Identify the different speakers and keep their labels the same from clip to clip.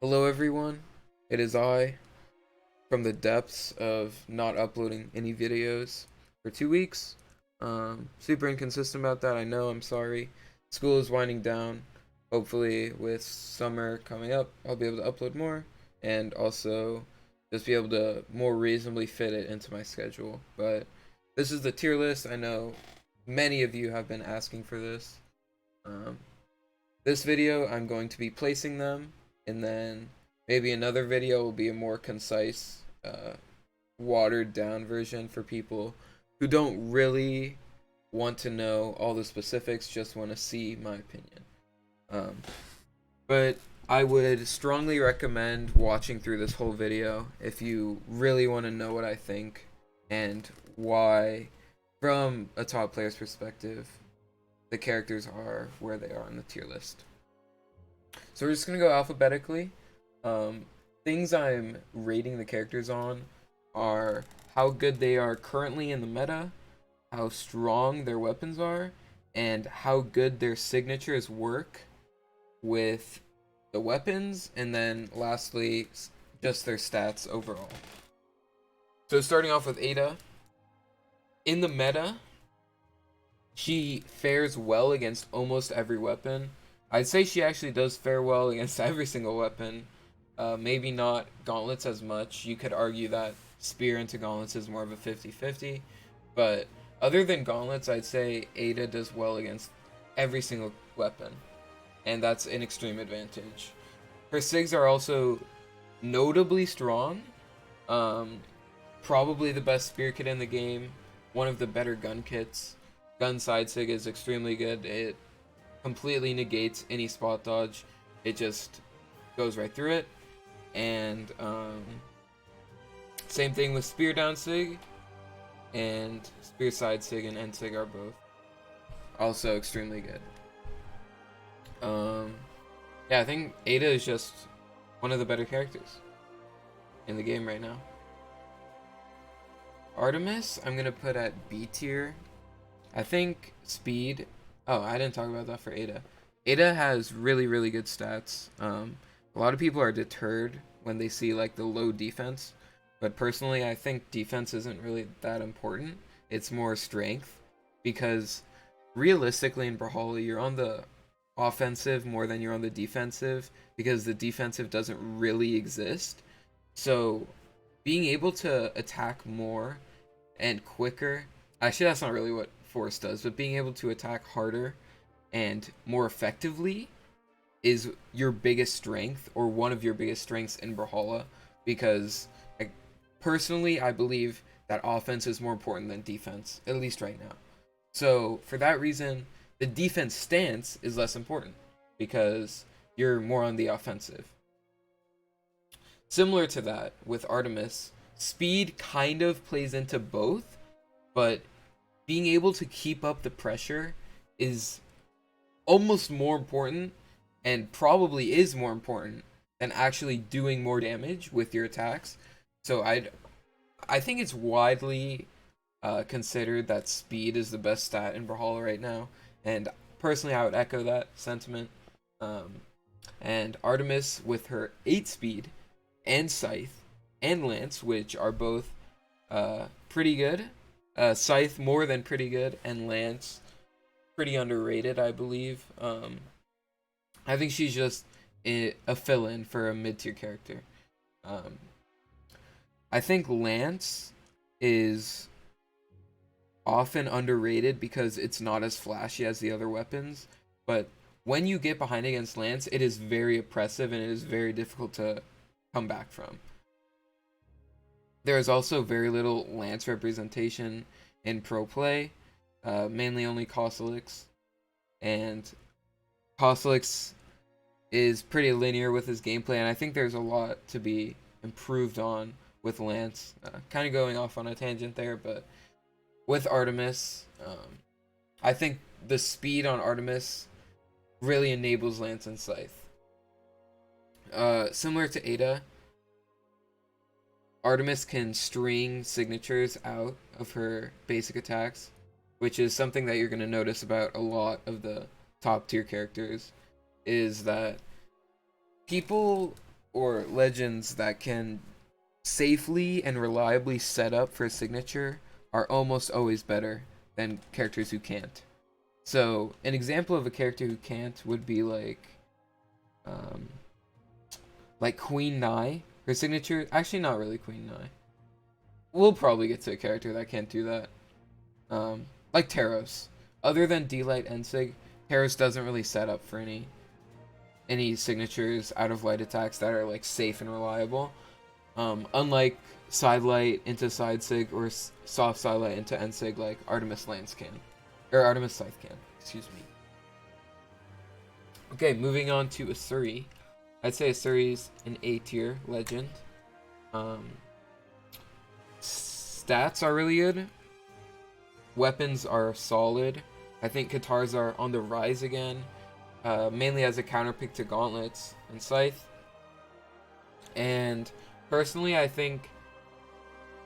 Speaker 1: Hello everyone, it is I, from the depths of not uploading any videos for 2 weeks. Super inconsistent about that, I know, I'm sorry. School is winding down. Hopefully with summer coming up, I'll be able to upload more and also just be able to more reasonably fit it into my schedule. But this is the tier list. I know many of you have been asking for this. Um, this video, I'm going to be placing them, and then maybe another video will be a more concise, watered down version for people who don't really want to know all the specifics, just want to see my opinion. Um, but I would strongly recommend watching through this whole video if you really want to know what I think and why, from a top player's perspective, the characters are where they are on the tier list. So we're just gonna go alphabetically. Um, Things I'm rating the characters on are how good they are currently in the meta, how strong their weapons are, and how good their signatures work with the weapons, and then lastly, just their stats overall. So starting off with Ada, in the meta, she fares well against almost every weapon. I'd say she actually does fare well against every single weapon. Maybe not gauntlets as much. You could argue that spear into gauntlets is more of a 50-50. But other than gauntlets, I'd say Ada does well against every single weapon. And that's an extreme advantage. Her SIGs are also notably strong. Probably the best spear kit in the game. One of the better gun kits. Gun side sig is extremely good. It completely negates any spot dodge. It just goes right through it. And same thing with spear down sig, and spear side sig and end sig are both also extremely good. Yeah, I think Ada is just one of the better characters in the game right now. Artemis, I'm gonna put at B tier. I think speed. Oh, I didn't talk about that for Ada. Ada has really, really good stats. A lot of people are deterred when they see like the low defense, but personally, I think defense isn't really that important. It's more strength, because realistically in Brawlhalla, you're on the offensive more than you're on the defensive, because the defensive doesn't really exist. So being able to attack more and quicker, actually that's not really what force does, but being able to attack harder and more effectively is your biggest strength, or one of your biggest strengths in Brawlhalla, because like, personally I believe that offense is more important than defense, at least right now. So for that reason, the defense stance is less important because you're more on the offensive. Similar to that with Artemis, speed kind of plays into both, but being able to keep up the pressure is almost more important, and probably is more important than actually doing more damage with your attacks. So I think it's widely considered that speed is the best stat in Brawlhalla right now, and personally I would echo that sentiment. And Artemis with her 8 speed and Scythe and Lance, which are both pretty good. Scythe more than pretty good, and Lance pretty underrated, I believe. I think she's just a fill-in for a mid-tier character. I think Lance is often underrated because it's not as flashy as the other weapons, but when you get behind against Lance, it is very oppressive and it is very difficult to come back from. There is also very little Lance representation in pro play, mainly only Costelix, and Costelix is pretty linear with his gameplay, and I think there's a lot to be improved on with Lance. Kind of going off on a tangent there, but with Artemis, I think the speed on Artemis really enables Lance and Scythe. Similar to Ada, Artemis can string signatures out of her basic attacks, which is something that you're going to notice about a lot of the top tier characters, is that people or legends that can safely and reliably set up for a signature are almost always better than characters who can't. So an example of a character who can't would be um, like Queen Nai. Her signature, actually not really Queen Nai. We'll probably get to a character that can't do that. Like Tariffs. Other than D-Light and Sig, Tariffs doesn't really set up for any signatures out of light attacks that are like safe and reliable. Unlike side light into side sig or soft side light into end sig like Artemis Lance can. Or Artemis Scythe can, excuse me. Okay, moving on to Asuri. I'd say Asuri's an A tier legend. Stats are really good. Weapons are solid. I think Katars are on the rise again. Mainly as a counterpick to Gauntlets and Scythe. And personally, I think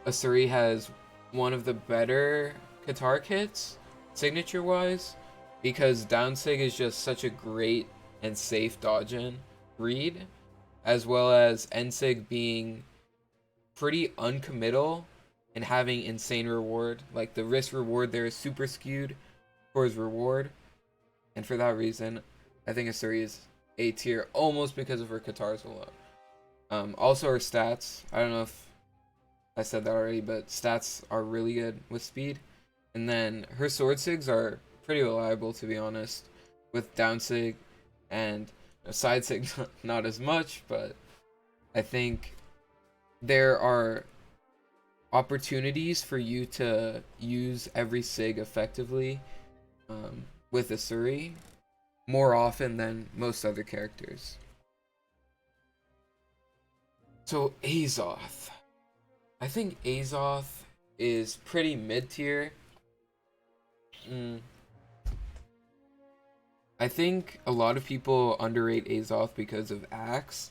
Speaker 1: Asuri has one of the better Katar kits, signature-wise, because Downsig is just such a great and safe dodge-in read, as well as Ensig being pretty uncommittal and having insane reward. Like, the risk-reward there is super skewed towards reward, and for that reason, I think Asuri is A tier, almost because of her Katars alone. Also her stats, I don't know if I said that already, but stats are really good with speed. And then her sword sigs are pretty reliable, to be honest, with down sig and side sig not as much, but I think there are opportunities for you to use every sig effectively with Asuri more often than most other characters. So Azoth. I think Azoth is pretty mid-tier. I think a lot of people underrate Azoth because of Axe,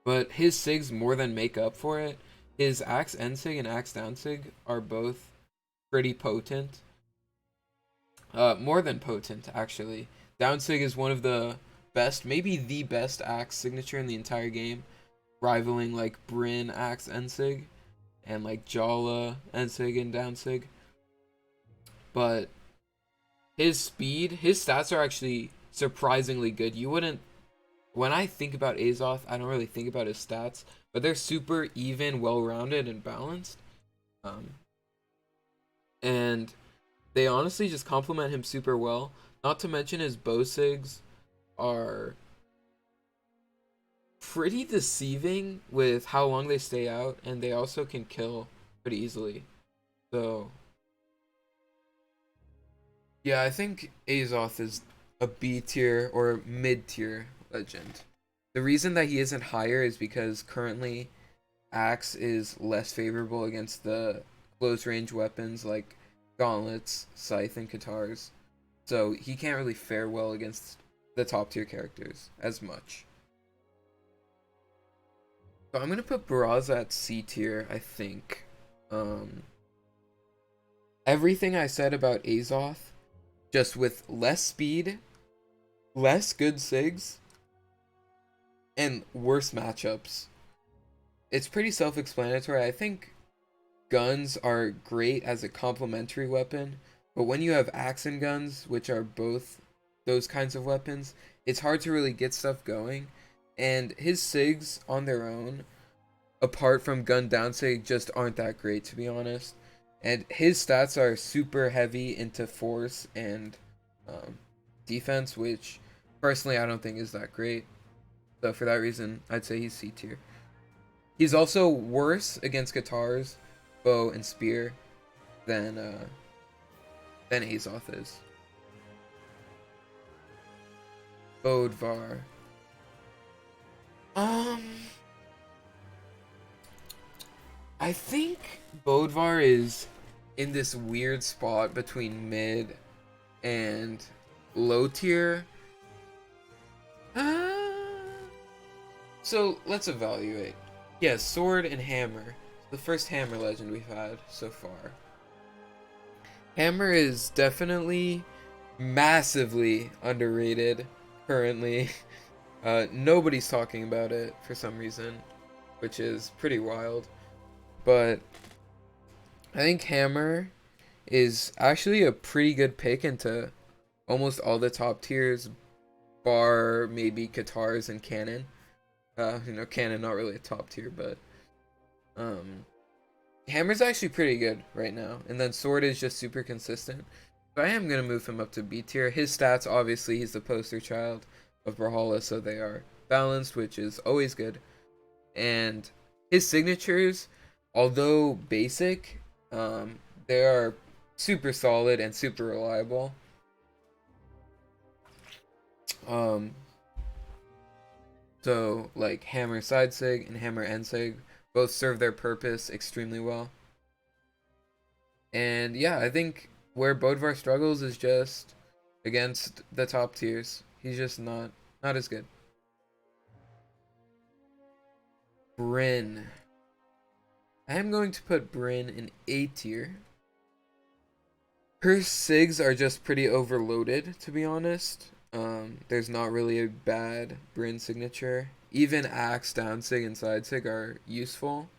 Speaker 1: but his sigs more than make up for it. His Axe Ensig and Axe Downsig are both pretty potent. More than potent, actually. Downsig is one of the best, maybe the best Axe signature in the entire game, rivaling like Bryn Axe Ensig and like Jala Ensig and Downsig. But his speed, his stats are actually surprisingly good. You wouldn't, when I think about Azoth, I don't really think about his stats, but they're super even, well-rounded, and balanced. And they honestly just complement him super well. Not to mention his bow sigs are pretty deceiving with how long they stay out, and they also can kill pretty easily. So yeah, I think Azoth is a B tier or mid tier legend. The reason that he isn't higher is because currently Axe is less favorable against the close range weapons like Gauntlets, Scythe, and Katars. So he can't really fare well against the top tier characters as much. So I'm gonna put Barraza at C tier, I think. Everything I said about Azoth, just with less speed, less good sigs, and worse matchups. It's pretty self-explanatory. I think guns are great as a complementary weapon, but when you have axe and guns, which are both those kinds of weapons, it's hard to really get stuff going. And his sigs on their own, apart from gun down sig, just aren't that great, to be honest. And his stats are super heavy into force and defense, which personally I don't think is that great. So for that reason, I'd say he's C tier. He's also worse against Katars, bow, and spear than Azoth is. Bodvar. I think Bodvar is in this weird spot between mid and low tier. So let's evaluate. Yeah, sword and hammer. The first hammer legend we've had so far. Hammer is definitely massively underrated currently. Nobody's talking about it for some reason, which is pretty wild. But I think Hammer is actually a pretty good pick into almost all the top tiers, bar maybe Guitars and Cannon. Cannon not really a top tier, but um, Hammer's actually pretty good right now. And then Sword is just super consistent. So I am going to move him up to B tier. His stats, obviously, he's the poster child of Brawlhalla, so they are balanced, which is always good. And his signatures, although basic, they are super solid and super reliable. So like Hammer side sig and Hammer end sig both serve their purpose extremely well. And yeah, I think where Bodvar struggles is just against the top tiers. He's just not as good. Bryn. I am going to put Bryn in A tier. Her SIGs are just pretty overloaded, to be honest. There's not really a bad Bryn signature. Even Axe down sig and side sig are useful.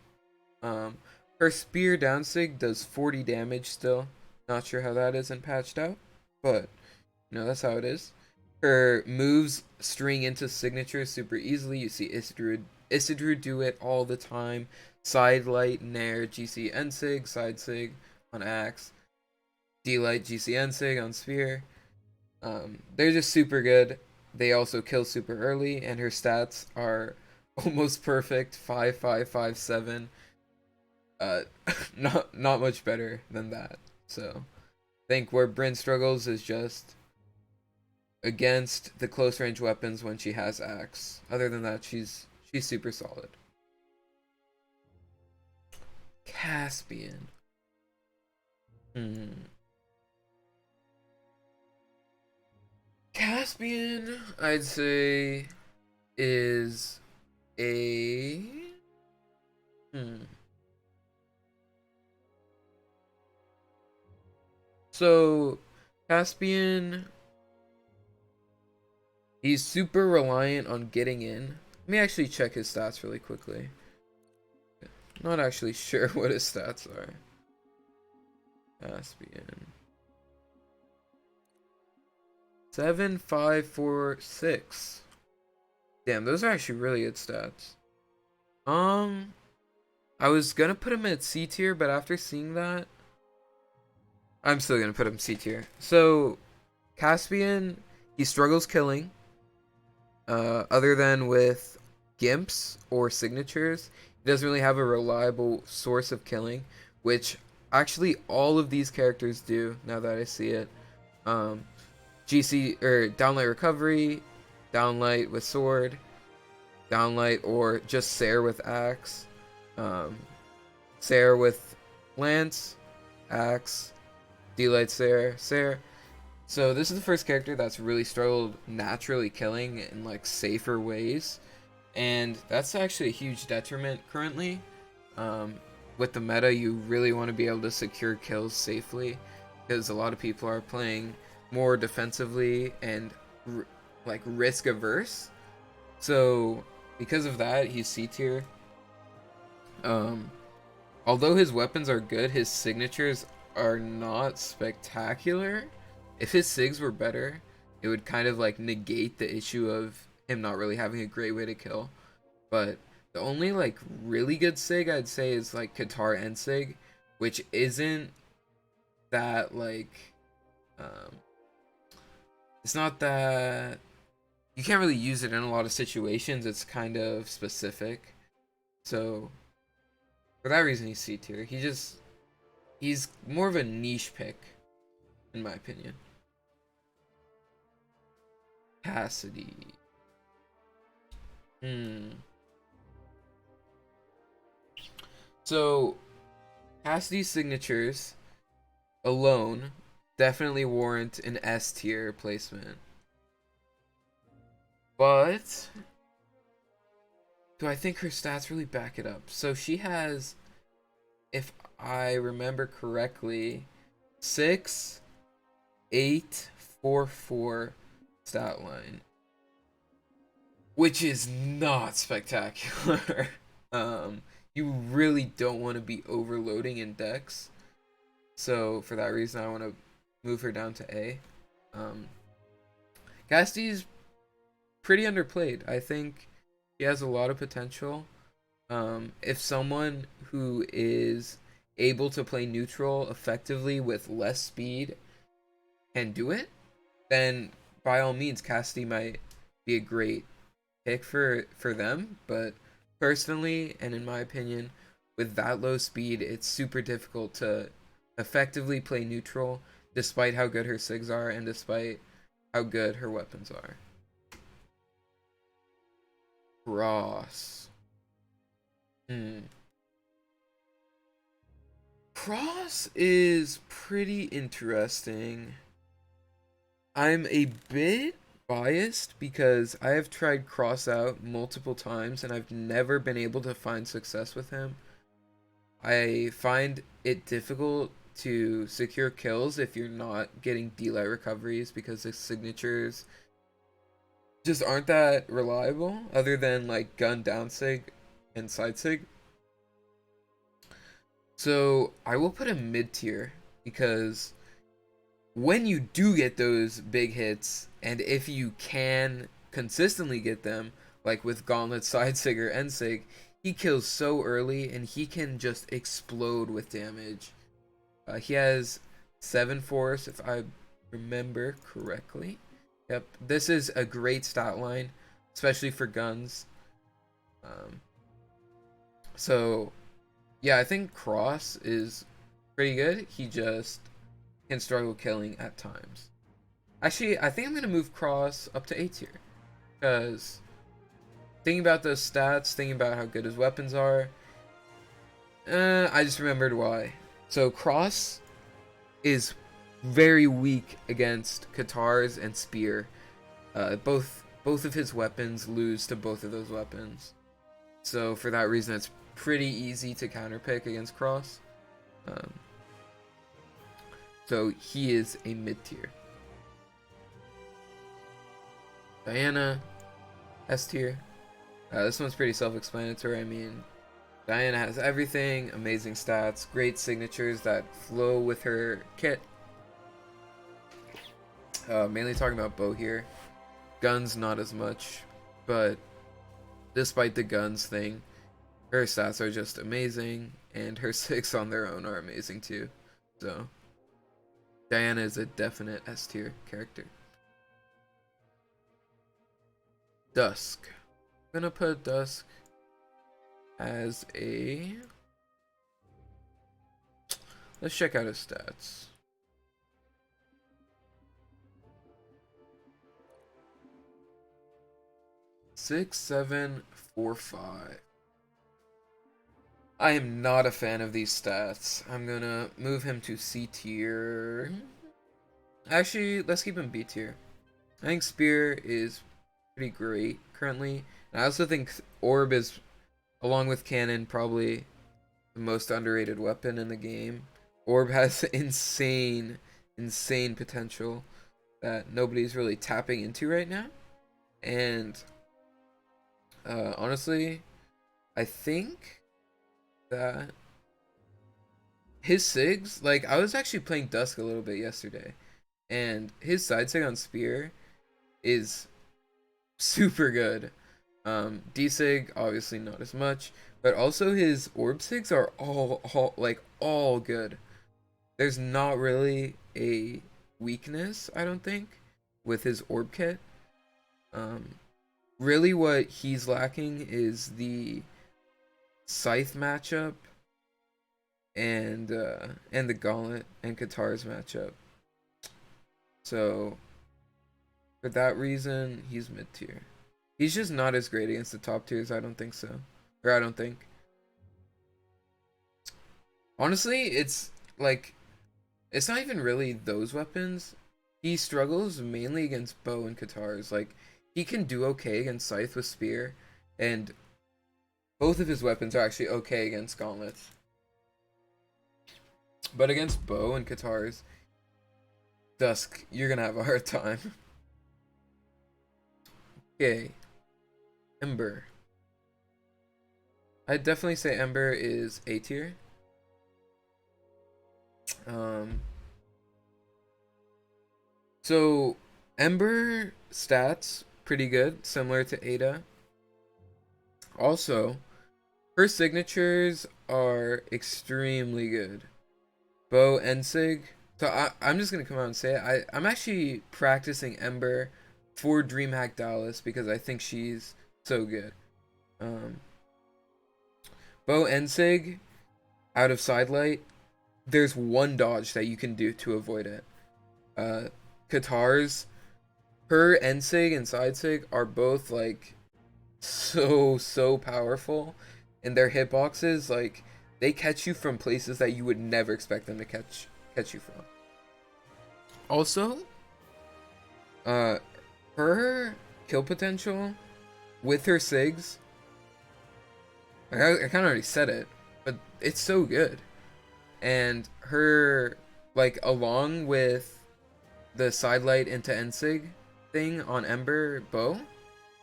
Speaker 1: Her Spear down sig does 40 damage still. Not sure how that isn't patched out, but that's how it is. Her moves string into signatures super easily. You see Isidru do it all the time. Side light, Nair, GC Ensig, side sig on Axe. D-light, GC Ensig on Spear. They're just super good. They also kill super early, and her stats are almost perfect. 5, 5, 5, 7. Not much better than that. So I think where Bryn struggles is just against the close range weapons when she has Axe. Other than that, she's super solid. Caspian. Caspian, I'd say, is a So Caspian, he's super reliant on getting in. Let me actually check his stats really quickly. Not actually sure what his stats are. Caspian. 7, 5, 4, 6. Damn, those are actually really good stats. I was gonna put him at C tier, but after seeing that, I'm still gonna put him C tier. So, Caspian, he struggles killing. Other than with gimps or signatures, he doesn't really have a reliable source of killing, which actually all of these characters do. Now that I see it, GC or downlight recovery, downlight with sword, downlight or just Sair with axe, Sair with lance, axe, D-light Sair. So this is the first character that's really struggled naturally killing in like safer ways, and that's actually a huge detriment currently. With the meta, you really want to be able to secure kills safely, because a lot of people are playing more defensively and like risk averse. So because of that, he's C tier. Although his weapons are good, his signatures are not spectacular. If his SIGs were better, it would kind of like negate the issue of him not really having a great way to kill. But the only like really good SIG I'd say is like Qatar and SIG, which isn't that like it's not that you can't really use it in a lot of situations. It's kind of specific. So for that reason he's C tier. He's more of a niche pick in my opinion. Pasady. So Pasady's signatures alone definitely warrant an S tier placement. But do I think her stats really back it up? So she has, if I remember correctly, 6, 8, 4, 4 stat line. which is not spectacular. You really don't want to be overloading in decks. So for that reason, I want to move her down to A. Casty's pretty underplayed. I think he has a lot of potential. If someone who is able to play neutral effectively with less speed can do it, then by all means, Casty might be a great pick for them. But personally, and in my opinion, with that low speed, it's super difficult to effectively play neutral, despite how good her SIGs are and despite how good her weapons are. Cross. Cross is pretty interesting. I'm a bit biased because I have tried Cross out multiple times and I've never been able to find success with him. I find it difficult to secure kills if you're not getting D-Light recoveries because his signatures just aren't that reliable other than like gun down sig and side sig. So I will put him mid tier because when you do get those big hits, and if you can consistently get them, like with Gauntlet, Side Sig, or End Sig, he kills so early and he can just explode with damage. He has 7 force, if I remember correctly. Yep, this is a great stat line, especially for guns. So, yeah, I think Cross is pretty good. He just can struggle killing at times. Actually, I think I'm going to move Cross up to A tier. Because thinking about those stats, thinking about how good his weapons are, I just remembered why. So Cross is very weak against Katars and Spear. Both of his weapons lose to both of those weapons. So for that reason, it's pretty easy to counterpick against Cross. So he is a mid tier. Diana, S tier. This one's pretty self-explanatory. I mean, Diana has everything, amazing stats, great signatures that flow with her kit. Mainly talking about bow here. Guns, not as much, but despite the guns thing, her stats are just amazing, and her 6 on their own are amazing too. So, Diana is a definite S tier character. Dusk. I'm gonna put Dusk as a... Let's check out his stats. Six, 7, 4, 5. I am not a fan of these stats. I'm gonna move him to C tier. Actually, let's keep him B tier. I think Spear is pretty great currently. And I also think Orb is, along with Cannon, probably the most underrated weapon in the game. Orb has insane potential that nobody's really tapping into right now. And honestly, I think that his SIGs, like, I was actually playing Dusk a little bit yesterday, and his side SIG on Spear is super good. D-Sig, obviously not as much, but also his Orb SIGs are all good. There's not really a weakness, I don't think, with his Orb kit. Really what he's lacking is the Scythe matchup and the Gauntlet and Katars matchup. So for that reason, he's mid tier. He's just not as great against the top tiers, I don't think so. Or I don't think. Honestly, it's like, it's not even really those weapons. He struggles mainly against bow and Katars. Like, he can do okay against Scythe with Spear, and both of his weapons are actually okay against Gauntlets. But against bow and Katars, Dusk, you're gonna have a hard time. Okay. Ember. I'd definitely say Ember is A tier. So Ember stats pretty good, similar to Ada. Also, her signatures are extremely good. Bow and Sig. So I'm just gonna come out and say it. I'm actually practicing Ember for DreamHack Dallas because I think she's so good. Bow and Sig out of sidelight. There's one dodge that you can do to avoid it. Katars, her Ensig and side sig are both like so powerful, and their hitboxes like they catch you from places that you would never expect them to catch you from. Also, her kill potential with her sigs, like I kind of already said it, but it's so good. And her, like, along with the sidelight into Ensig thing on Ember Bow,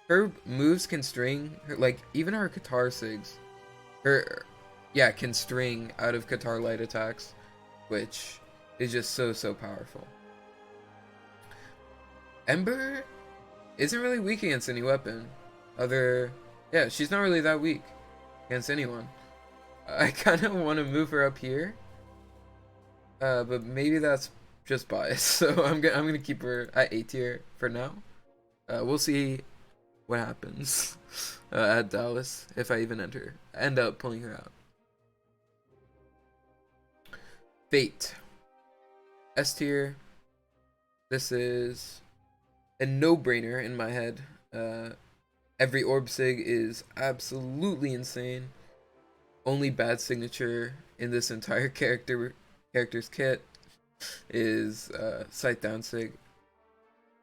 Speaker 1: her moves can string, like, even her Qatar Sigs, can string out of Qatar light attacks, which is just so powerful. Ember isn't really weak against any weapon. She's not really that weak against anyone. I kind of want to move her up here, but maybe that's just bias. So I'm gonna keep her at A tier for now. We'll see what happens at Dallas if I even end up pulling her out. Fate, S tier. This is a no-brainer in my head. Every orb sig is absolutely insane. Only bad signature in this entire character's kit is sight down sig.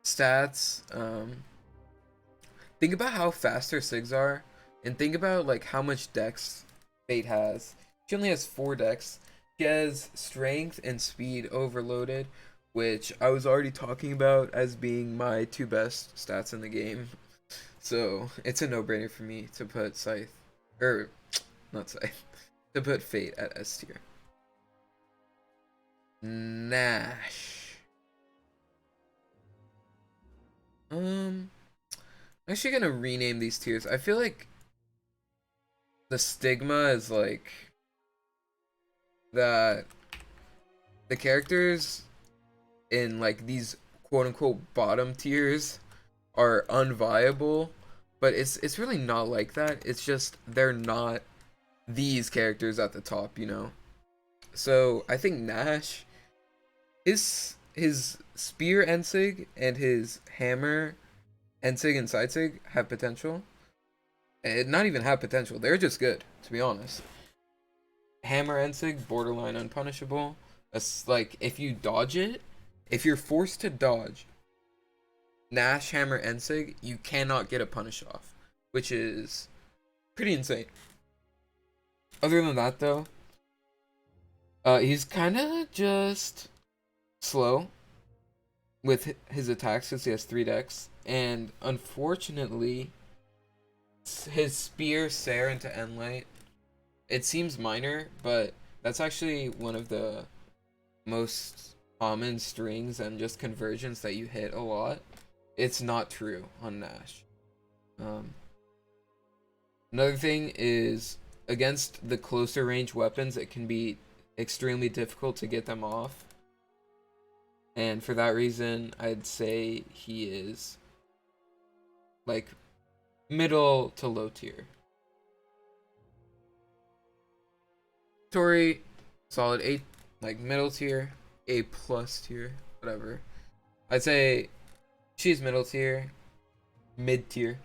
Speaker 1: Stats, think about how fast her sigs are, and think about like how much dex Fate has. She only has 4 dex. She has strength and speed overloaded, which I was already talking about as being my 2 best stats in the game. So it's a no-brainer for me to put to put Fate at S tier. Nash. I'm actually gonna rename these tiers. I feel like the stigma is like that the characters in like these quote-unquote bottom tiers are unviable, but it's really not like that. It's just they're not these characters at the top, you know. So I think Nash, his spear Ensig and his hammer Ensig and side sig have potential. Not even have potential, they're just good, to be honest. Hammer Ensig, borderline unpunishable. That's like if you dodge it, if you're forced to dodge Nash Hammer Ensig, you cannot get a punish off, which is pretty insane. Other than that, though, he's kind of just slow with his attacks because he has 3 decks, and unfortunately, his spear Sare into Endlight, it seems minor, but that's actually one of the most common strings and just conversions that you hit a lot. It's not true on Nash. Another thing is, against the closer range weapons, it can be extremely difficult to get them off. And for that reason, I'd say he is like middle to low tier. Tori, solid A, like middle tier, A plus tier, whatever. I'd say she's middle tier, mid tier.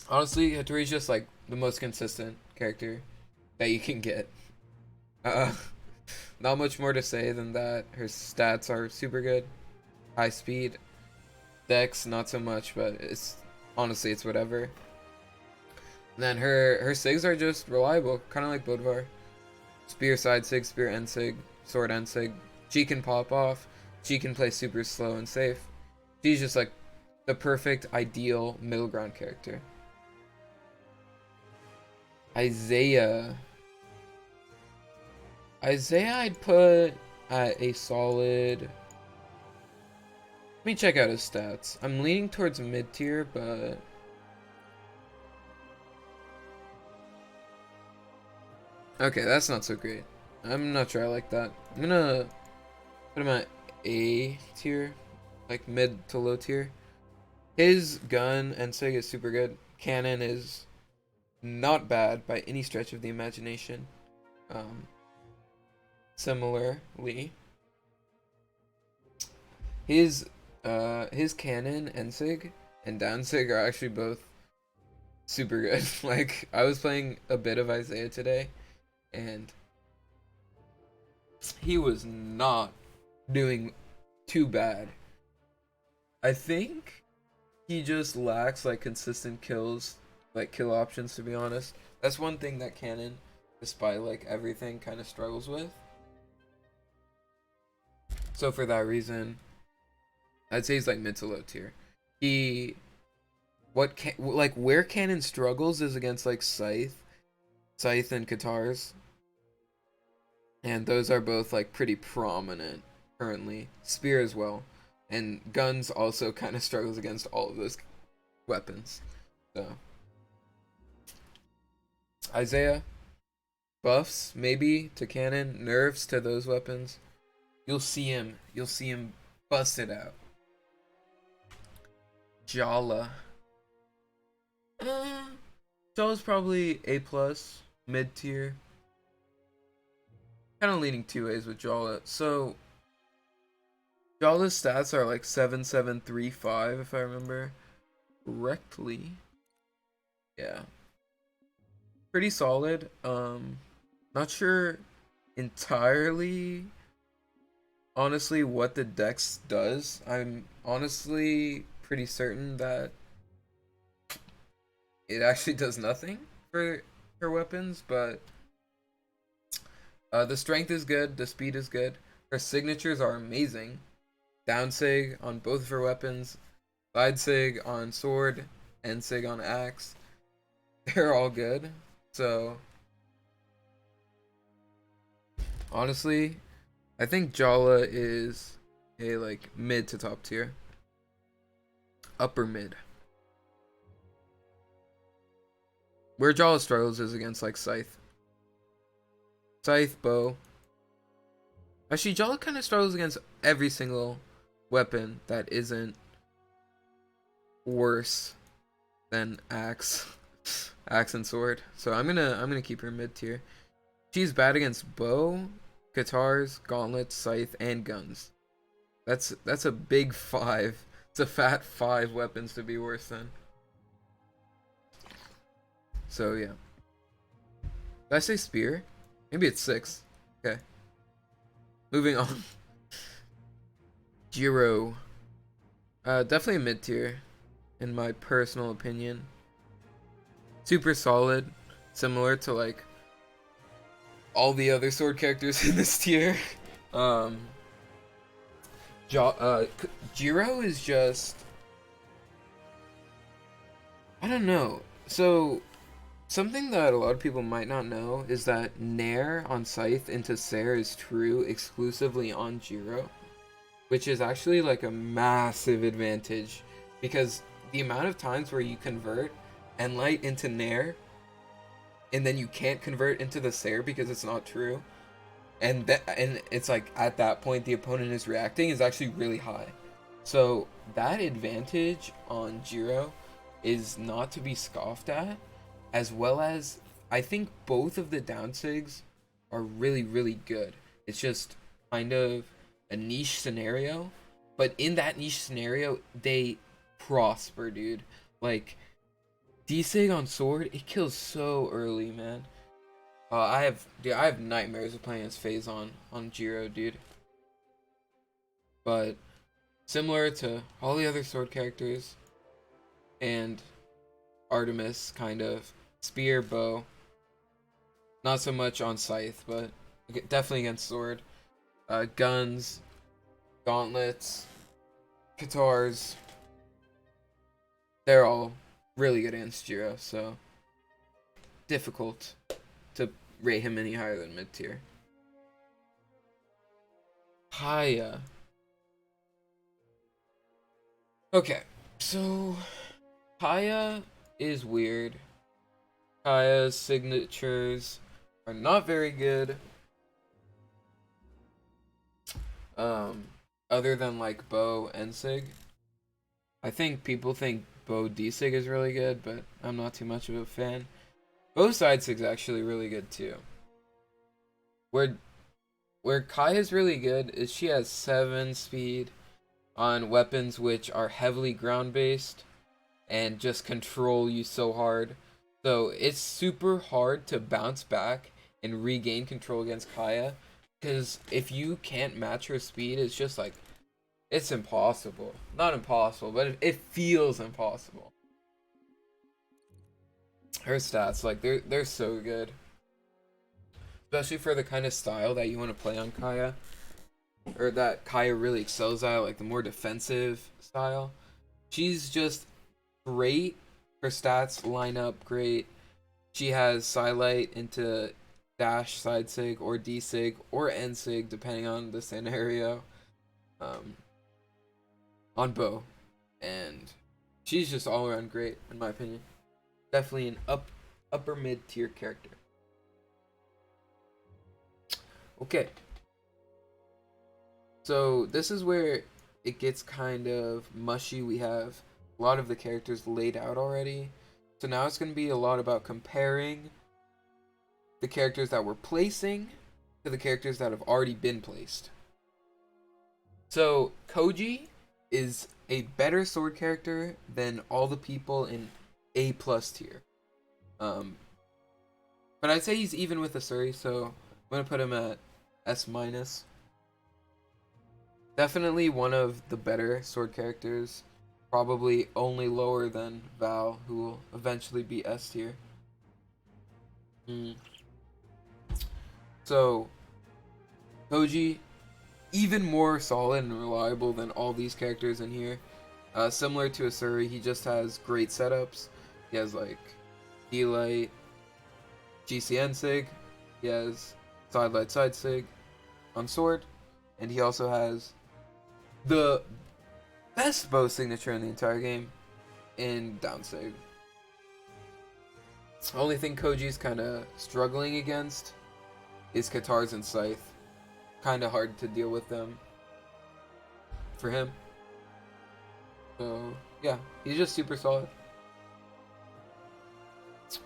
Speaker 1: Honestly, Hattori's just like the most consistent character that you can get. Not much more to say than that. Her stats are super good. High speed. Dex, not so much, but it's honestly it's whatever. And then her sigs are just reliable, kind of like Bodvar. Spear side sig, spear end sig, sword end sig. She can pop off. She can play super slow and safe. She's just like the perfect, ideal middle ground character. Isaiah, I'd put at a solid. Let me check out his stats. I'm leaning towards mid tier, but okay, that's not so great. I'm not sure I like that. I'm gonna put him at A tier, like mid to low tier. His gun and sig is super good. Cannon is not bad by any stretch of the imagination. Similarly, his cannon and sig and down sig are actually both super good. Like, I was playing a bit of Isaiah today, and he was not doing too bad. I think he just lacks like consistent kills, like kill options, to be honest. That's one thing that Cannon, despite like everything, kind of struggles with. So for that reason, I'd say he's like mid to low tier. Where Cannon struggles is against like Scythe and Katars, and those are both like pretty prominent currently. Spear as well, and guns also kind of struggles against all of those weapons. So Isaiah, buffs maybe to Cannon, nerfs to those weapons. You'll see him bust it out. Jala. Jala's probably A plus, mid tier. Kind of leaning two ways with Jala. So Jala's stats are like 7735 if I remember correctly. Yeah. Pretty solid. Not sure entirely honestly what the dex does. I'm honestly pretty certain that it actually does nothing for her weapons, but the strength is good, the speed is good, her signatures are amazing. Down sig on both of her weapons, side sig on sword, and sig on axe. They're all good. So honestly, I think Jala is a like mid to top tier. Upper mid. Where Jala struggles is against like Scythe, bow. Actually, Jala kind of struggles against every single weapon that isn't worse than axe, and sword. So I'm gonna keep her mid tier. She's bad against bow, guitars, gauntlets, scythe, and guns. That's a big 5. It's a fat 5 weapons to be worse than. So yeah. Did I say spear? Maybe it's 6. Okay. Moving on. Jiro. Definitely a mid tier, in my personal opinion. Super solid, similar to like all the other sword characters in this tier. Jiro is just, I don't know. So something that a lot of people might not know is that Nair on Scythe into Sair is true exclusively on Jiro, which is actually like a massive advantage, because the amount of times where you convert Enlight into Nair and then you can't convert into the Sair because it's not true, and it's like at that point the opponent is reacting, is actually really high. So that advantage on Jiro is not to be scoffed at, as well as I think both of the downsigs are really, really good. It's just kind of a niche scenario, but in that niche scenario they prosper, dude. Like D-sig on sword, it kills so early, man. I have nightmares of playing as phase on Jiro, dude. But similar to all the other sword characters and Artemis, kind of spear, bow, not so much on scythe, but definitely against sword. Guns, gauntlets, guitars, they're all really good against Jiro, so difficult to rate him any higher than mid tier. Hiya. Okay, so Kaya is weird. Kaya's signatures are not very good. Other than like Bo and Sig. I think people think Bo D-Sig is really good, but I'm not too much of a fan. Bo side Sig's actually really good too. Where Kaya's really good is she has 7 speed on weapons which are heavily ground based and just control you so hard. So it's super hard to bounce back and regain control against Kaya, because if you can't match her speed, it's just like, it's impossible. Not impossible, but it feels impossible. Her stats, like, they're so good. Especially for the kind of style that you want to play on Kaya. Or that Kaya really excels at, like the more defensive style. She's just great. Her stats line up great. She has Sidelight into dash side sig or D sig or N sig depending on the scenario. On Bo, and she's just all around great in my opinion. Definitely an upper mid tier character. Okay, so this is where it gets kind of mushy. We have a lot of the characters laid out already, so now it's going to be a lot about comparing the characters that we're placing to the characters that have already been placed. So Koji is a better sword character than all the people in A+ tier. But I'd say he's even with Asuri, so I'm gonna put him at S-. Definitely one of the better sword characters. Probably only lower than Val, who will eventually be S tier. So Hoji, even more solid and reliable than all these characters in here. Similar to Asuri, he just has great setups. He has like D-Light, GCN Sig, he has Sidelight Side Sig on sword, and he also has the best bow signature in the entire game in down Sig. Only thing Koji's kind of struggling against is Katars and Scythe. Kind of hard to deal with them for him. So yeah, he's just super solid.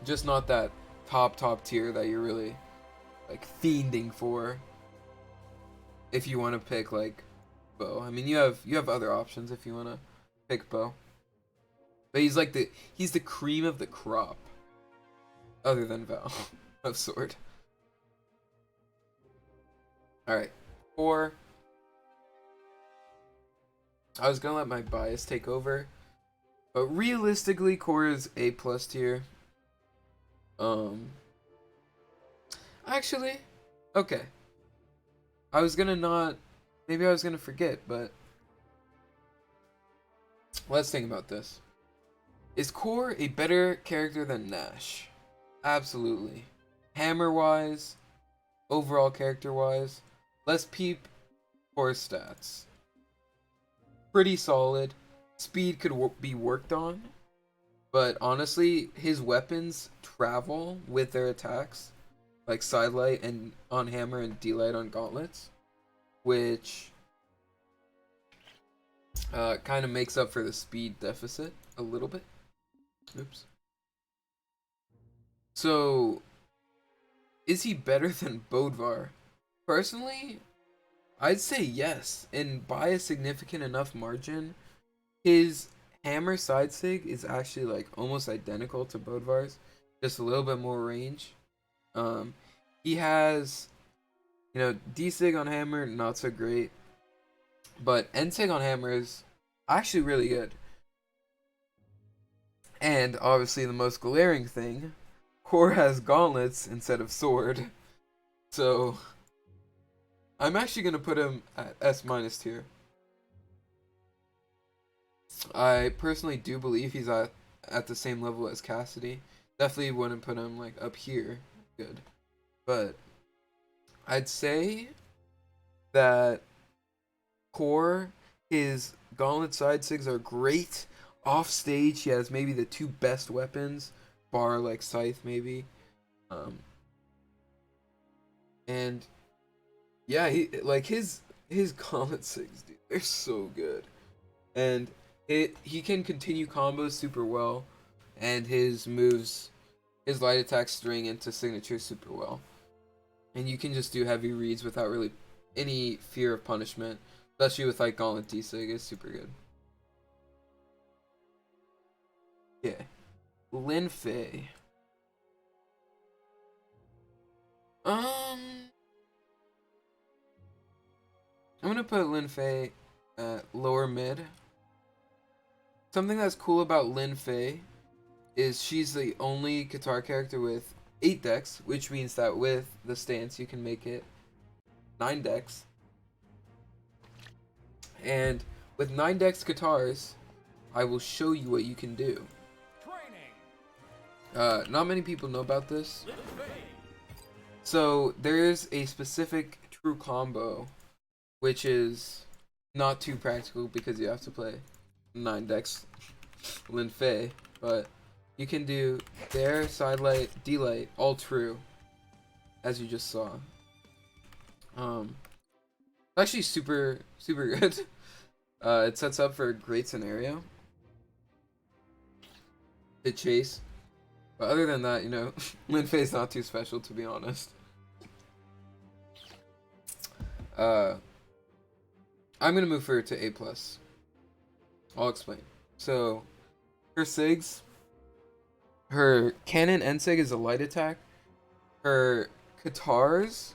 Speaker 1: Just not that top tier that you're really like fiending for. If you want to pick like Bo, I mean you have other options if you want to pick Bo. But he's like he's the cream of the crop. Other than Val of sword. Alright, 4. I was gonna let my bias take over, but realistically, core is A+ tier. Actually, okay. I was gonna not, maybe I was gonna forget, but let's think about this. Is Core a better character than Nash? Absolutely. Hammer-wise, overall character-wise, let's peep Core's stats. Pretty solid. Speed could be worked on, but honestly, his weapons travel with their attacks, like Sidelight and on Hammer and D-Light on Gauntlets, which kind of makes up for the speed deficit a little bit. Oops. So, is he better than Bodvar? Personally, I'd say yes, and by a significant enough margin. His Hammer side sig is actually like almost identical to Bodvar's, just a little bit more range. He has, D sig on Hammer, not so great, but N sig on Hammer is actually really good. And obviously the most glaring thing, Core has gauntlets instead of sword, so I'm actually gonna put him at S- tier. I personally do believe he's at the same level as Cassidy. Definitely wouldn't put him like up here. Good. But I'd say that core, his gauntlet side sigs are great. Off stage, he has maybe the two best weapons, bar like scythe maybe. Um, and yeah, he like his gauntlet sigs, dude, they're so good. And he can continue combos super well, and his moves, his light attack string into signatures super well. And you can just do heavy reads without really any fear of punishment, especially with like Gauntlet D-Sig is super good. Yeah. Lin Fei. I'm gonna put Lin Fei at lower mid. Something that's cool about Lin Fei is she's the only guitar character with 8 decks, which means that with the stance you can make it 9 decks. And with 9 decks guitars, I will show you what you can do. Not many people know about this. So there's a specific true combo, which is not too practical because you have to play 9 decks Lin Fei, but you can do there, side light, D light, all true, as you just saw. Actually super good. It sets up for a great scenario to chase. But other than that, you know, Lin Fei's not too special, to be honest. I'm gonna move her to A+. I'll explain. So, her SIGs, her cannon end SIG is a light attack. Her guitars,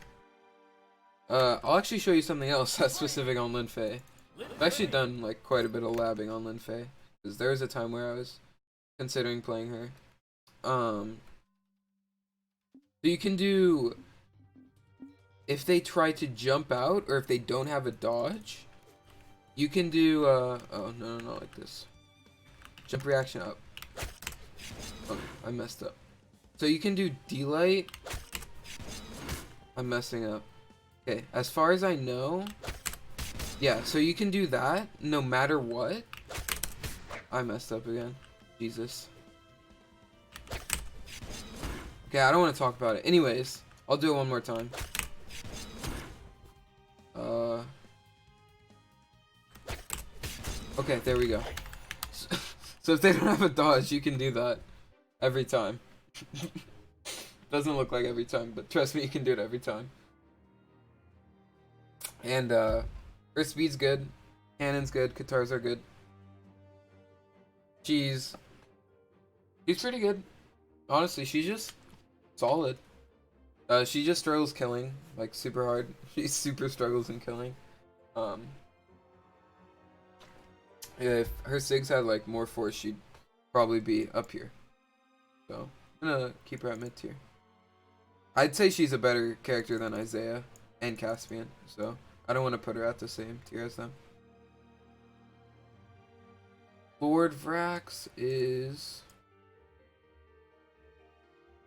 Speaker 1: I'll actually show you something else that's specific on Lin Fei. I've actually done like quite a bit of labbing on Lin Fei, because there was a time where I was considering playing her. So you can do, if they try to jump out or if they don't have a dodge, you can do oh no, not like this. Jump reaction up. Oh, I messed up. So you can do D-Light. I'm messing up. Okay, as far as I know, yeah, so you can do that no matter what. I messed up again. Jesus. Okay, I don't want to talk about it. Anyways, I'll do it one more time. Okay, there we go. So if they don't have a dodge, you can do that every time. Doesn't look like every time, but trust me, you can do it every time. And her speed's good, cannon's good, guitars are good. She's pretty good. Honestly, she's just solid. She just struggles killing, like super hard. She super struggles in killing. Yeah, if her SIGs had like more force, she'd probably be up here. So I'm gonna keep her at mid tier. I'd say she's a better character than Isaiah and Caspian, so I don't want to put her at the same tier as them. Lord Vrax is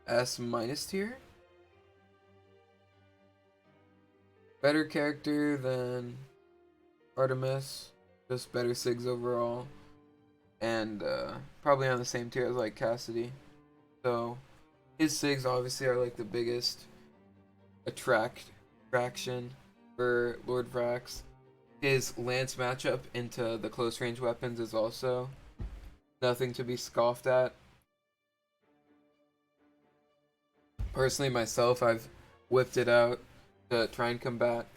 Speaker 1: S- tier. Better character than Artemis, just better SIGs overall, and probably on the same tier as like Pasady. So his SIGs obviously are like the biggest attraction for Lord Vrax. His lance matchup into the close range weapons is also nothing to be scoffed at. Personally, myself, I've whipped it out to try and combat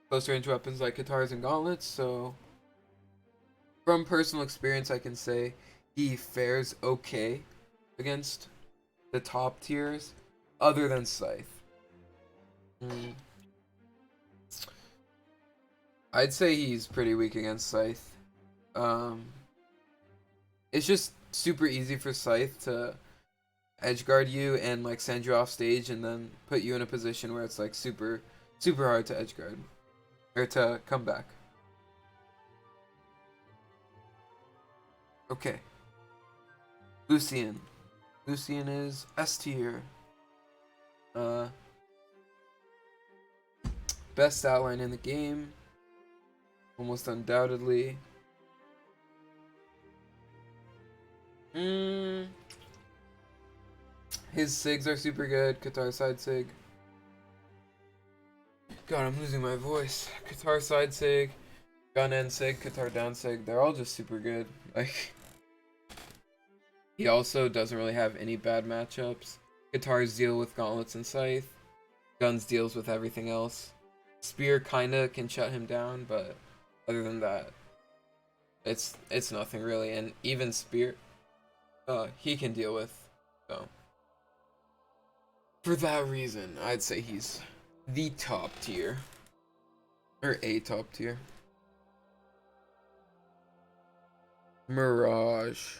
Speaker 1: close range weapons like guitars and gauntlets, so from personal experience I can say he fares okay against the top tiers other than Scythe. I'd say he's pretty weak against Scythe. It's just super easy for Scythe to edgeguard you and like send you off stage and then put you in a position where it's like super hard to edgeguard or to come back. Okay. Lucien. Lucien is S tier. Best outline in the game. Almost undoubtedly. His SIGs are super good. Guitar side SIG. God, I'm losing my voice. Guitar side SIG, gun end SIG, guitar down SIG. They're all just super good. Like, he also doesn't really have any bad matchups. Guitars deal with gauntlets and scythe. Guns deals with everything else. Spear kinda can shut him down, but other than that, it's nothing really. And even spear, he can deal with. So for that reason, I'd say he's the top tier, or a top tier. Mirage.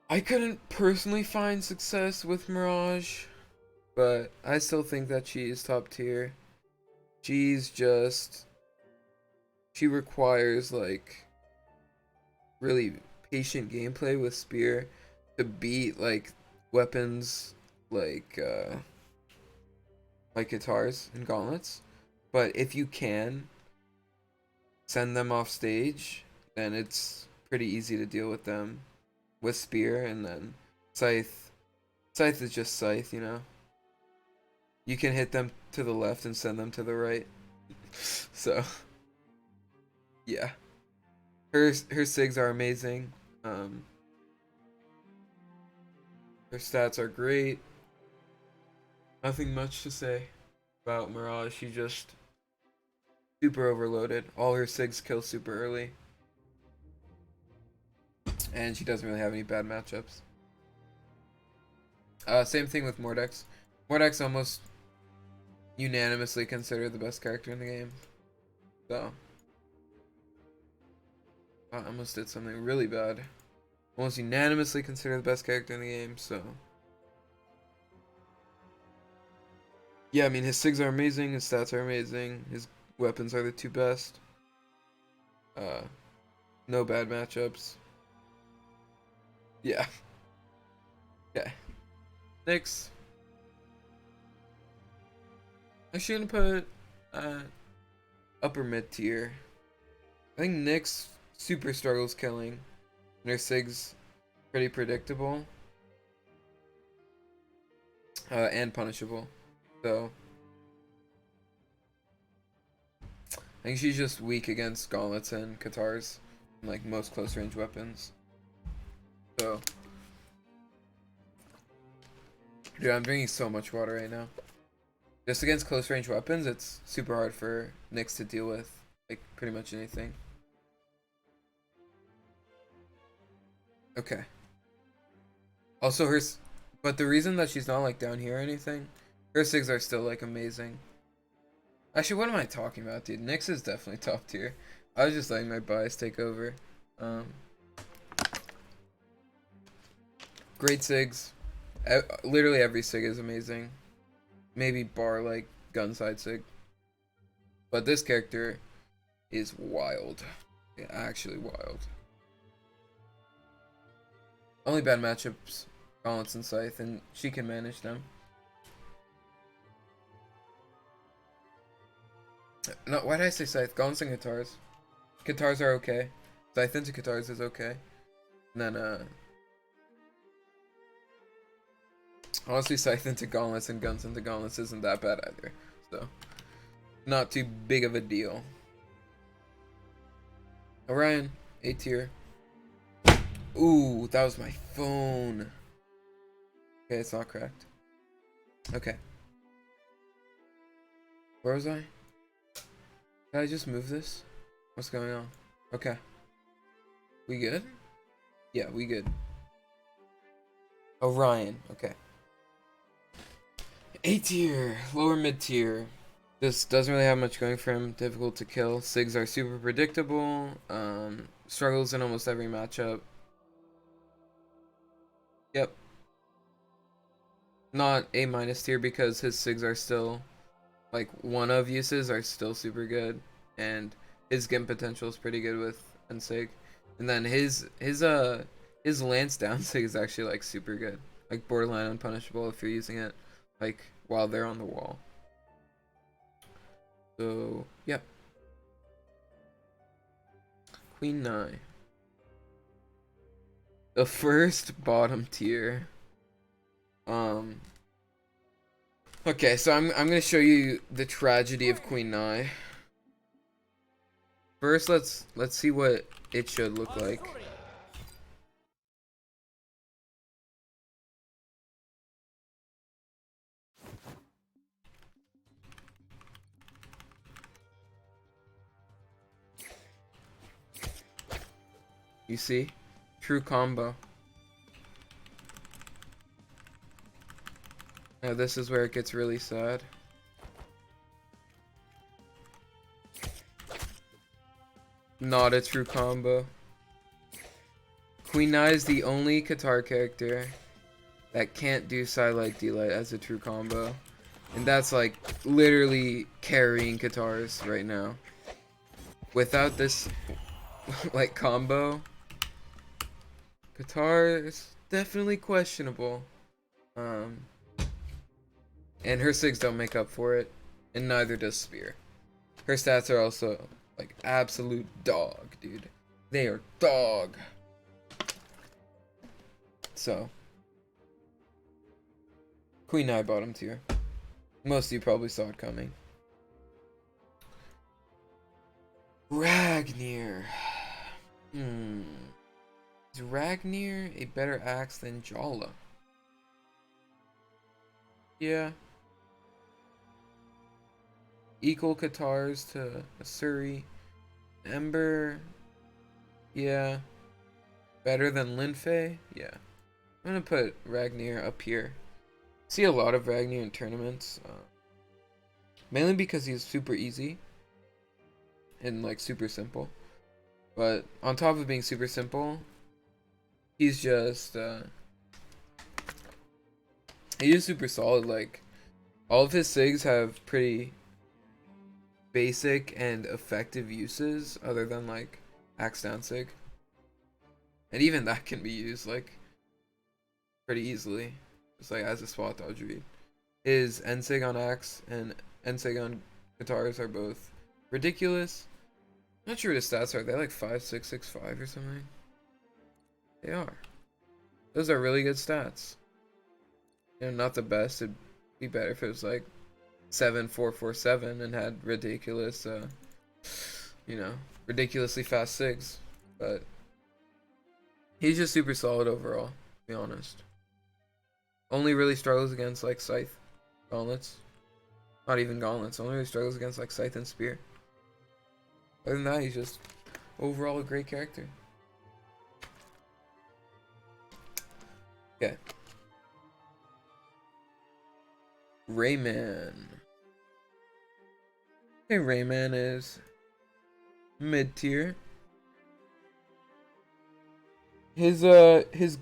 Speaker 1: I couldn't personally find success with Mirage, but I still think that she is top tier. She's just, she requires like really patient gameplay with spear to beat like weapons like guitars and gauntlets. But if you can send them off stage, then it's pretty easy to deal with them with spear. And then scythe is just scythe, you know. You can hit them to the left and send them to the right. So yeah, her SIGs are amazing. Her stats are great. Nothing much to say about Mirage. She just super overloaded. All her SIGs kill super early. And she doesn't really have any bad matchups. Same thing with Mordex. Mordex almost unanimously considered the best character in the game. So I almost did something really bad. Almost unanimously considered the best character in the game, so yeah, I mean, his SIGs are amazing, his stats are amazing, his weapons are the two best. No bad matchups. Yeah. Okay. Next. Actually gonna put upper mid tier. I think Nyx super struggles killing. And her SIG's pretty predictable. And punishable. So I think she's just weak against gauntlets and guitars, and like most close range weapons. So dude, I'm drinking so much water right now. Just against close range weapons, it's super hard for Nyx to deal with, like pretty much anything. Okay. Also but the reason that she's not like down here or anything, her SIGs are still like amazing. Actually, what am I talking about, dude? Nyx is definitely top tier. I was just letting my bias take over. Great SIGs. Literally every SIG is amazing. Maybe bar like gun side SIG. But this character is wild. Yeah, actually wild. Only bad matchups, gauntlets and scythe, and she can manage them. No, why did I say scythe? Gauntlets and guitars. Guitars are okay. Scythe into guitars is okay. And then honestly, scythe into gauntlets and guns into gauntlets isn't that bad either. So not too big of a deal. Orion, A tier. Ooh, that was my phone. Okay, it's not cracked. Okay. Where was I? Did I just move this? What's going on? Okay. We good? Yeah, we good. Orion, okay. A tier, lower mid tier. This doesn't really have much going for him. Difficult to kill. SIGs are super predictable. Struggles in almost every matchup. Yep. Not A minus tier because his SIGs are still, like, one of uses are still super good. And his gimp potential is pretty good with NSIG. And then his lance down sig is actually like super good, like borderline unpunishable if you're using it like while they're on the wall. So yep. Queen Nai. The first bottom tier. Okay, so I'm gonna show you the tragedy of Queen Nai. First, let's see what it should look like. You see? True combo. Now this is where it gets really sad. Not a true combo. Queen Nai is the only Qatar character that can't do Side-Light D-Light as a true combo. And that's like literally carrying Qatars right now. Without this like combo, Qatar is definitely questionable. And her SIGs don't make up for it, and neither does Spear. Her stats are also like absolute dog, dude. They are dog. So, Queen Nai bottom tier. Most of you probably saw it coming. Ragnir. Is Ragnir a better axe than Jala? Yeah. Equal Qatars to Asuri. Ember. Yeah. Better than Linfei? Yeah. I'm gonna put Ragnir up here. See a lot of Ragnir in tournaments. Mainly because he's super easy. And like super simple. But on top of being super simple, he's just he is super solid. Like all of his SIGs have pretty basic and effective uses other than like axe down SIG. And even that can be used like pretty easily. Just like as a spot dodge read. His end SIG on axe and end SIG on Qatars are both ridiculous. I'm not sure what his stats are. They're like 5, 6, 6, 5 or something. They are. Those are really good stats. You know, not the best. It'd be better if it was like 7, 4, 4, 7 and had ridiculous, you know, ridiculously fast SIGs. But he's just super solid overall, to be honest. Only really struggles against like Scythe, Gauntlets. Not even Gauntlets. Only really struggles against like Scythe and Spear. Other than that, he's just overall a great character. Okay. Raymond. Okay, Raymond is mid tier. His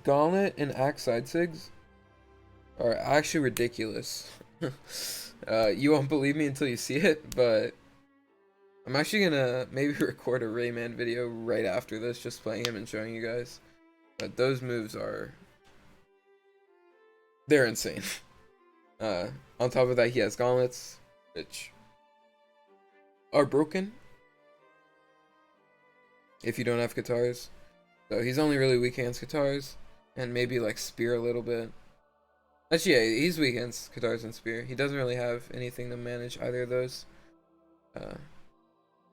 Speaker 1: gauntlet and axe side sigs are actually ridiculous. You won't believe me until you see it, but I'm actually gonna maybe record a Raymond video right after this, just playing him and showing you guys. But those moves they're insane. On top of that, he has gauntlets, which are broken if you don't have Qatars. So he's only really weak against Qatars, and maybe like Spear a little bit. Actually, yeah, he's weak against Qatars and Spear. He doesn't really have anything to manage either of those.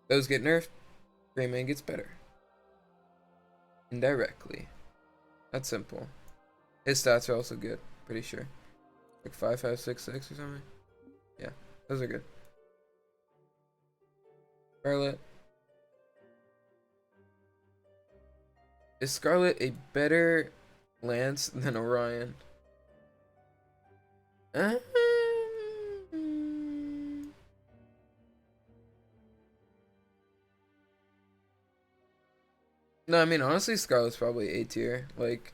Speaker 1: Those get nerfed, Raymond gets better. Indirectly. That's simple. His stats are also good, pretty sure. Like 5, 5, 6, 6 or something. Yeah, those are good. Scarlet. Is Scarlet a better lance than Orion? No, I mean, honestly, Scarlet's probably A tier. Like,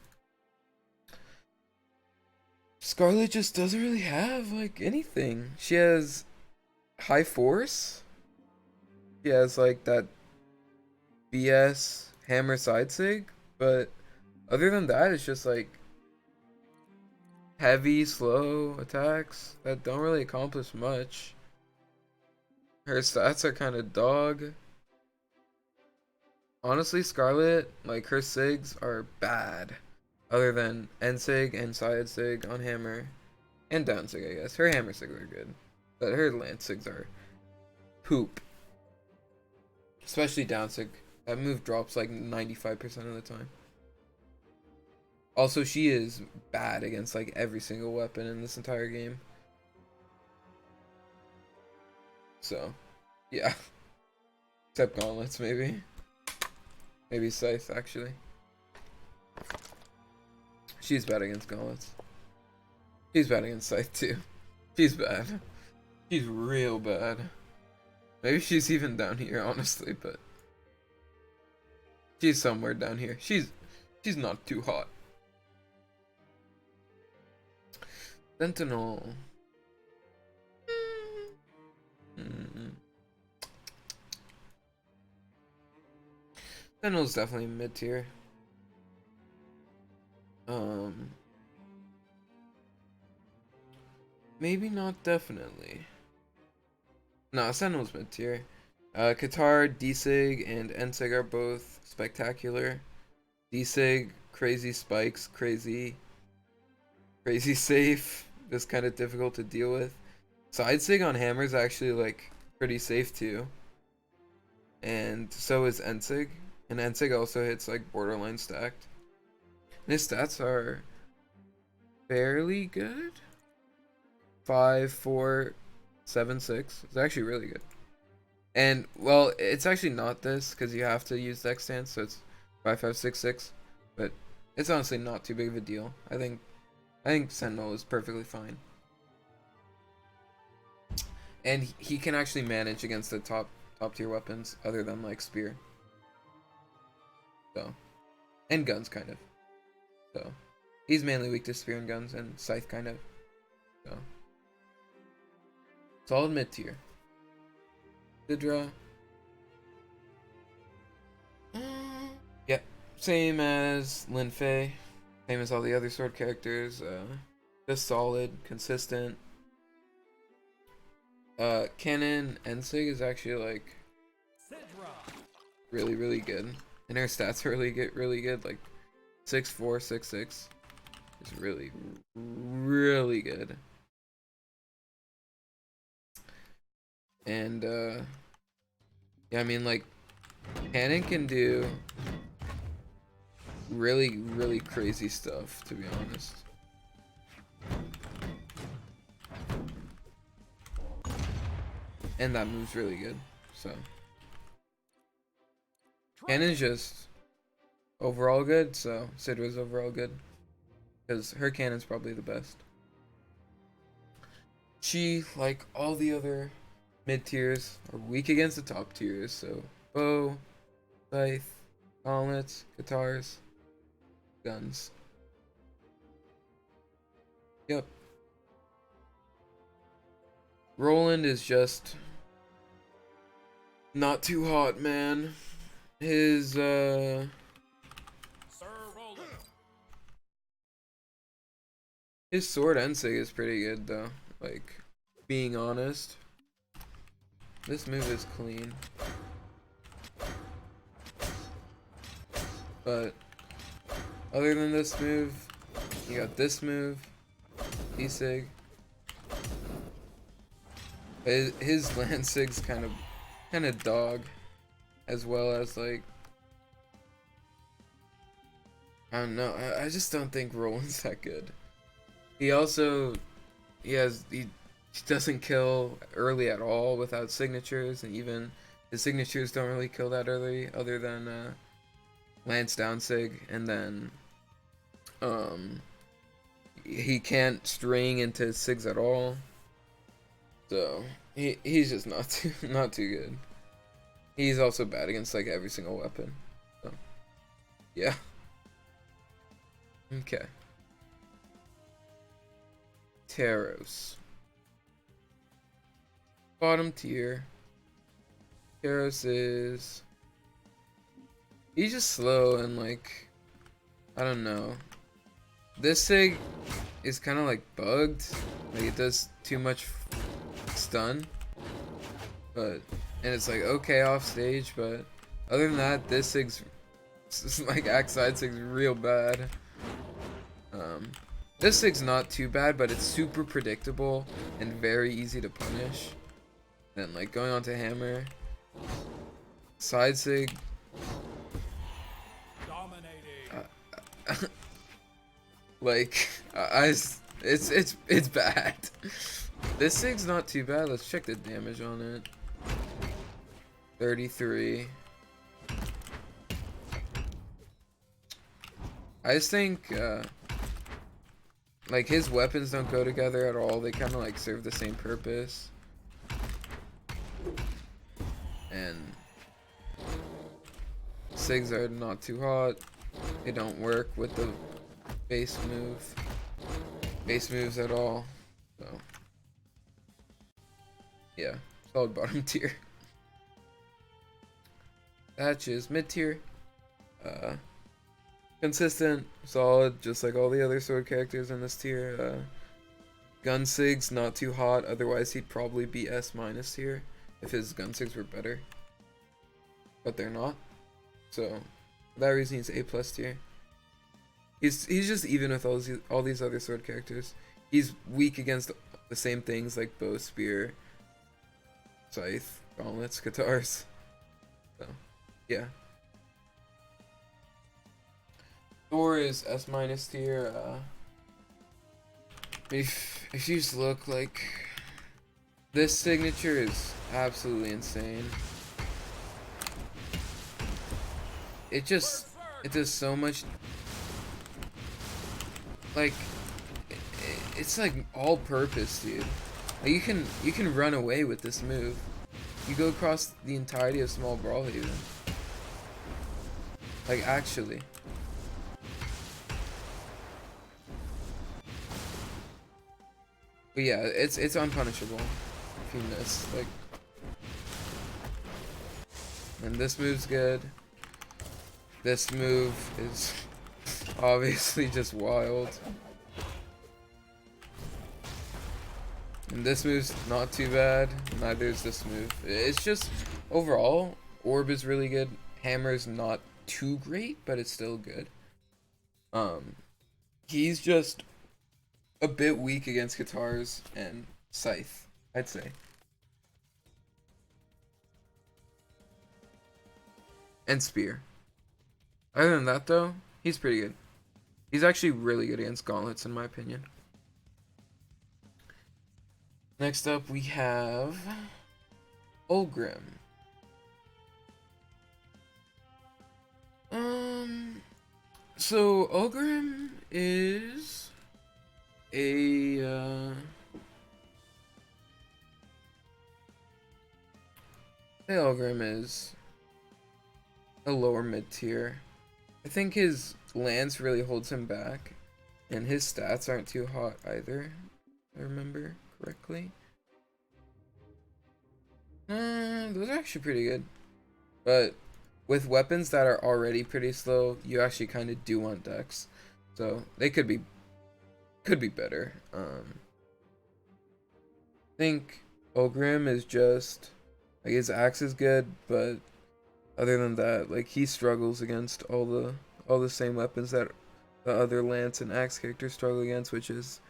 Speaker 1: Scarlet just doesn't really have, like, anything. She has high force. She has, like, that BS hammer side sig, but other than that, it's just like heavy, slow attacks that don't really accomplish much. Her stats are kind of dog. Honestly, Scarlet, like her sigs are bad. Other than end sig and side sig on hammer. And down sig, I guess. Her hammer sigs are good. But her land sigs are poop. Especially down sig. That move drops like 95% of the time. Also, she is bad against like every single weapon in this entire game. So, yeah. Except gauntlets, maybe. Maybe scythe, actually. She's bad against gauntlets. She's bad against scythe, too. She's bad. She's real bad. Maybe she's even down here, honestly, but she's somewhere down here. She's not too hot. Sentinel. Sentinel's definitely mid tier. Maybe not definitely. Nah, Sentinel's mid tier. Qatar, D-Sig, and N-Sig are both spectacular. D-Sig, crazy spikes, crazy safe. Just kind of difficult to deal with. Side Sig on hammer is actually like pretty safe too. And so is N-Sig. And N-Sig also hits like borderline stacked. And his stats are fairly good. 5, 4, 7, 6. It's actually really good. And well, it's actually not this because you have to use deck stance, so it's 5, 5, 6, 6. But it's honestly not too big of a deal. I think Sentinel is perfectly fine. And he can actually manage against the top tier weapons other than like spear. So, and guns kind of. So, he's mainly weak to spear and guns and scythe kind of. So, solid mid tier. Sidra. Yep, same as Lin Fei. Same as all the other sword characters. Just solid, consistent. Canon Ensig is actually like really good, and her stats are really good. Like 6'4", 6'6", is really good. And yeah, I mean like Canon can do really crazy stuff, to be honest. And that move's really good, so Cannon's just overall good, so Sidra's overall good, because her cannon's probably the best. She, like all the other mid tiers, are weak against the top tiers, so bow, scythe, gauntlets, guitars, guns. Yep. Roland is just not too hot, man. His his sword Ensig is pretty good though. Like, being honest, this move is clean. But other than this move, you got this move, D-Sig. His Landsig's kind of dog, as well as like, I don't know. I just don't think Roland's that good. He doesn't kill early at all without signatures, and even his signatures don't really kill that early, other than Lance Downsig, and then he can't string into sigs at all. So he's just not too good. He's also bad against like every single weapon. So yeah. Okay. Tariffs. Bottom tier. Tariffs is He's just slow and like, I don't know. This Sig is kind of like bugged. Like it does too much stun. But, and it's like okay off stage, but other than that, this Sig's like axe side Sig's real bad. This Sig's not too bad, but it's super predictable and very easy to punish. Then like going on to hammer. Side Sig. Like it's bad. This Sig's not too bad. Let's check the damage on it. 33. I just think like his weapons don't go together at all. They kind of like serve the same purpose. And Sigs are not too hot. They don't work with the base moves at all. So yeah, solid bottom tier. Thatches mid tier. Consistent, solid, just like all the other sword characters in this tier. Gunsig's not too hot, otherwise he'd probably be S- tier if his Gunsigs were better. But they're not. So for that reason he's A+ tier. He's just even with all these other sword characters. He's weak against the same things like bow, spear, scythe, gauntlets, guitars. So yeah. Thor is S- tier. If you just look, like, this signature is absolutely insane. It does so much. Like, it's like all purpose, dude. Like you can run away with this move. You go across the entirety of small Brawlhalla. Like actually. But yeah, it's unpunishable if you miss. Like, and this move's good. This move is obviously just wild. And this move's not too bad. Neither is this move. It's just overall, Orb is really good. Hammer's not too great, but it's still good. He's just a bit weak against guitars and scythe, I'd say. And spear. Other than that though, he's pretty good. He's actually really good against gauntlets in my opinion. Next up we have Ulgrim. So Ulgrim is Ulgrim is a lower mid tier. I think his lance really holds him back, and his stats aren't too hot either, if I remember correctly. Those are actually pretty good, but with weapons that are already pretty slow, you actually kind of do want dex, so they could be better. I think Ulgrim is just like his axe is good, but other than that, like he struggles against all the same weapons that the other lance and axe characters struggle against, which is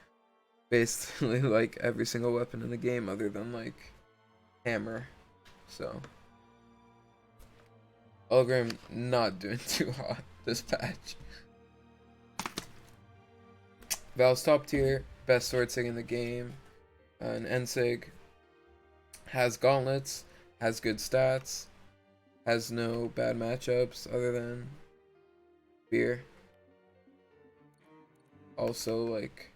Speaker 1: basically like every single weapon in the game other than like hammer. So Ulgrim not doing too hot this patch. Val's top tier, best sword sig in the game, an N-sig, has gauntlets, has good stats, has no bad matchups other than spear. Also, like,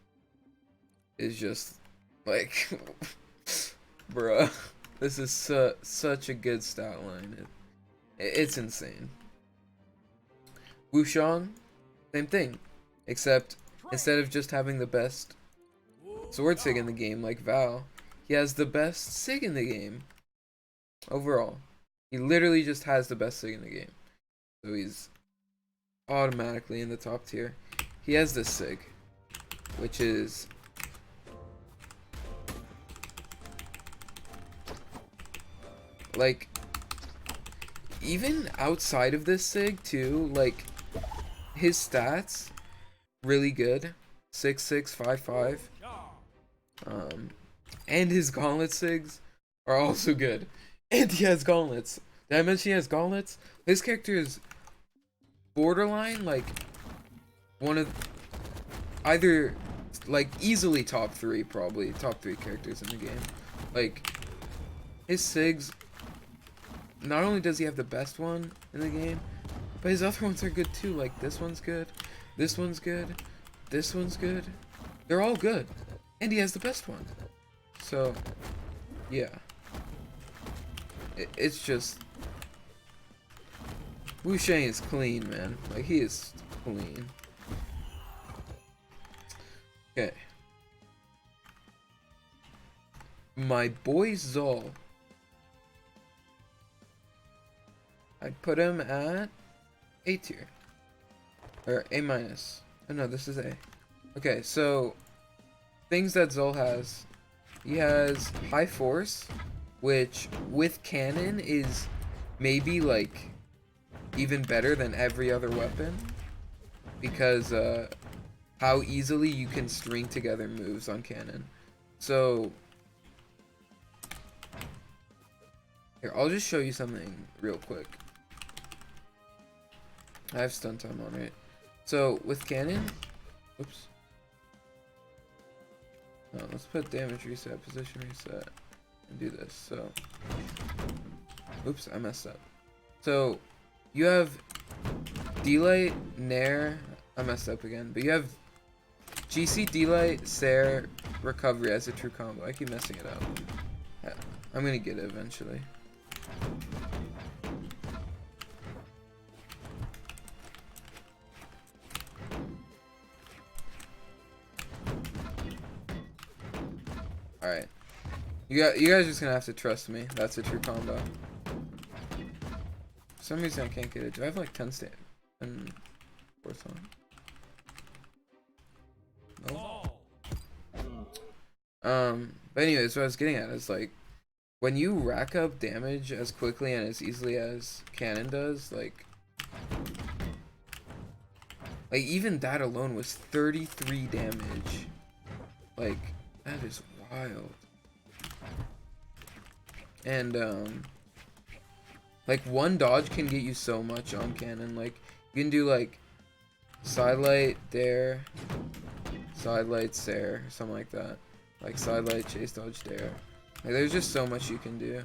Speaker 1: is just like, bruh, this is such a good stat line. It's insane. Wushang, same thing, except instead of just having the best sword sig in the game like Val, he has the best sig in the game overall. He literally just has the best sig in the game. so he's automatically in the top tier. He has this sig, which is like, even outside of this sig too, like his stats really good. 6'6", 5'5". And his gauntlet sigs are also good. And he has gauntlets. Did I mention he has gauntlets? This character is borderline like one of either like easily top 3, probably top 3 characters in the game. Like his sigs, not only does he have the best one in the game, but his other ones are good too. Like this one's good, this one's good, this one's good. They're all good, and he has the best one. So yeah, it's just Lucien is clean, man. Like he is clean. Okay, my boy Zol, I'd put him at A tier. Or A minus. Oh no, this is A. Okay, so things that Zol has. He has high force, which with cannon is maybe like even better than every other weapon. Because how easily you can string together moves on cannon. So here, I'll just show you something real quick. I have stun time on, right? So with cannon, oops. No, let's put damage reset, position reset, and do this. So, oops, I messed up. So you have D-Light, Nair, I messed up again, but you have GC, D-Light, Sair, Recovery as a true combo. I keep messing it up. Yeah, I'm gonna get it eventually. Alright. You guys are just gonna have to trust me. That's a true combo. For some reason I can't get it. Do I have like 10 stand and fourth on? No. But anyways, what I was getting at is like when you rack up damage as quickly and as easily as cannon does, like even that alone was 33 damage. Like that is wild. And like one dodge can get you so much on cannon. Like you can do like sidelight there, sidelight there, something like that. Like sidelight, chase dodge there. Like there's just so much you can do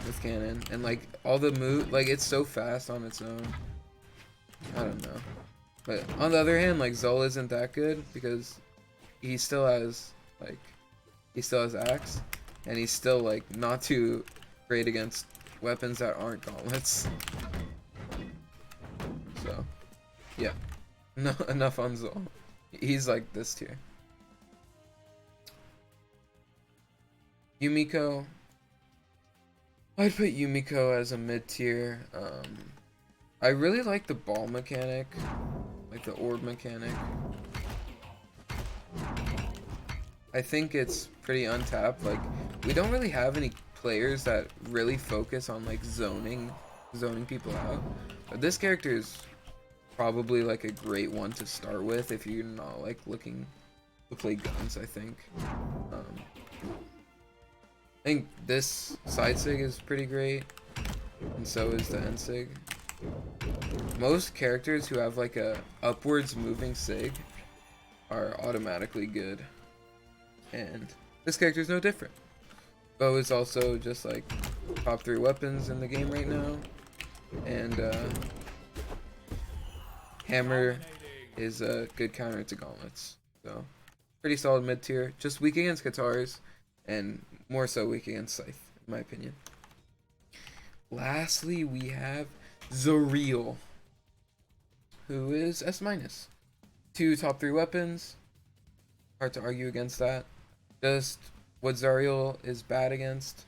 Speaker 1: with cannon, and like all the move, like it's so fast on its own. I don't know, but on the other hand, like Zol isn't that good because he still has axe, and he's still like not too great against weapons that aren't gauntlets. So yeah, no, enough on Zol. He's like this tier. Yumiko, I'd put Yumiko as a mid tier. I really like the ball mechanic, like the orb mechanic. I think it's pretty untapped. Like we don't really have any players that really focus on like zoning people out. But this character is probably like a great one to start with if you're not like looking to play guns. I think this side sig is pretty great, and so is the end sig. Most characters who have like a upwards moving sig are automatically good, and this character is no different. Bow is also just like top 3 weapons in the game right now, and hammer is a good counter to gauntlets. So pretty solid mid tier, just weak against guitars and more so weak against scythe, in my opinion. Lastly, we have Zariel, who is S minus. 2 top 3 weapons. Hard to argue against that. Just what Zariel is bad against.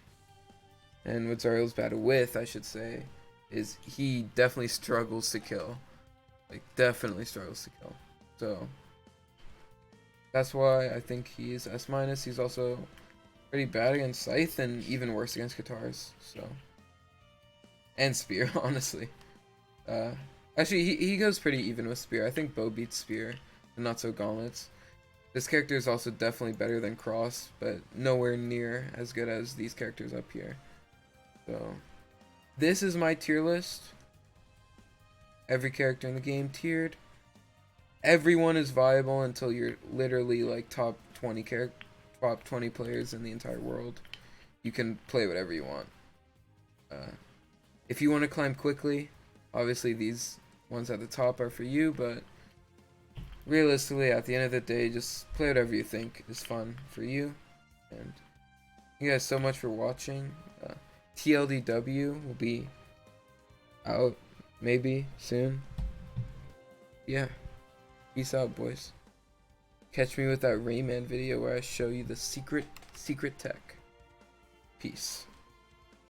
Speaker 1: And what Zariel's bad with, I should say, is he definitely struggles to kill. Like, definitely struggles to kill. So, that's why I think he's S-. He's also pretty bad against Scythe and even worse against guitars. So, and Spear, honestly. Actually, he goes pretty even with Spear. I think Bow beats Spear and not so Gauntlets. This character is also definitely better than Cross, but nowhere near as good as these characters up here. So, this is my tier list. Every character in the game tiered. Everyone is viable until you're literally like top 20 players in the entire world. You can play whatever you want. If you want to climb quickly, obviously these ones at the top are for you, but realistically, at the end of the day, just play whatever you think is fun for you. And thank you guys so much for watching. TLDW will be out maybe soon. Yeah. Peace out, boys. Catch me with that Raymond video where I show you the secret tech. Peace.